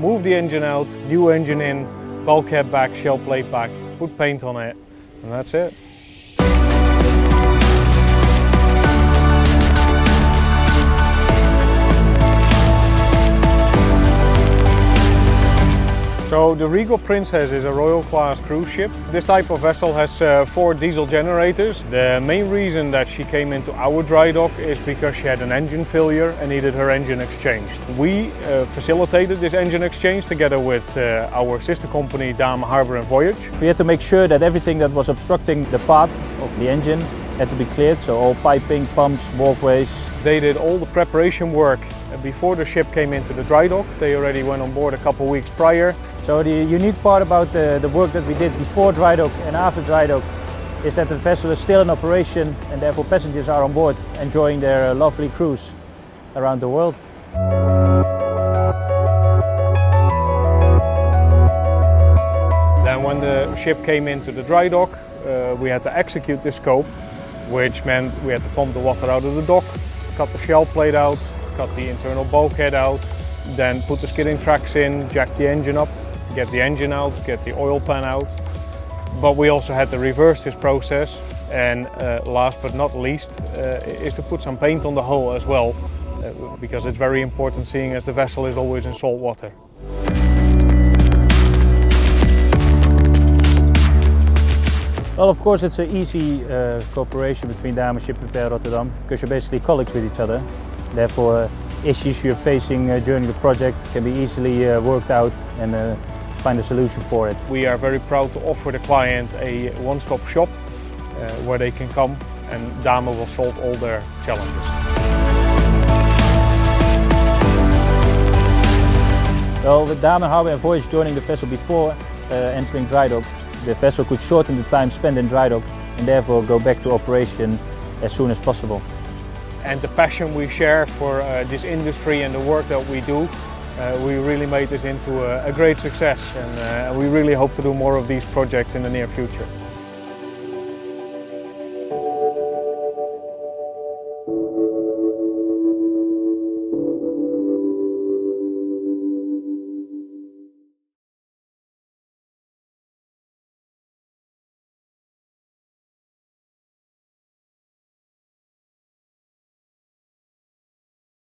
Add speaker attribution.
Speaker 1: Move the engine out, new engine in, bulkhead back, shell plate back, put paint on it, and that's it. So the Regal Princess is a Royal Class cruise ship. This type of vessel has 4 diesel generators. The main reason that she came into our dry dock is because she had an engine failure and needed her engine exchanged. We facilitated this engine exchange together with our sister company Damen Harbour Voyage.
Speaker 2: We had to make sure that everything that was obstructing the path of the engine had to be cleared, so all piping, pumps, walkways.
Speaker 1: They did all the preparation work before the ship came into the dry dock. They already went on board a couple of weeks prior.
Speaker 2: So the unique part about the work that we did before dry dock and after dry dock is that the vessel is still in operation and therefore passengers are on board enjoying their lovely cruise around the world.
Speaker 1: Then when the ship came into the dry dock, we had to execute this scope, which meant we had to pump the water out of the dock, cut the shell plate out, cut the internal bulkhead out, then put the skidding tracks in, jack the engine up, get the engine out, get the oil pan out. But we also had to reverse this process, and last but not least is to put some paint on the hull as well, because it's very important seeing as the vessel is always in salt water.
Speaker 2: Well, of course it's an easy cooperation between Damen Shiprepair Rotterdam because you're basically colleagues with each other. Therefore, issues you're facing during the project can be easily worked out and find a solution for it.
Speaker 1: We are very proud to offer the client a one-stop shop where they can come and Damen will solve all their challenges.
Speaker 2: Well, with Damen Harbour Voyage joining the vessel before entering dry dock, the vessel could shorten the time spent in dry dock and therefore go back to operation as soon as possible.
Speaker 1: And the passion we share for this industry and the work that we do, we really made this into a great success, and we really hope to do more of these projects in the near future.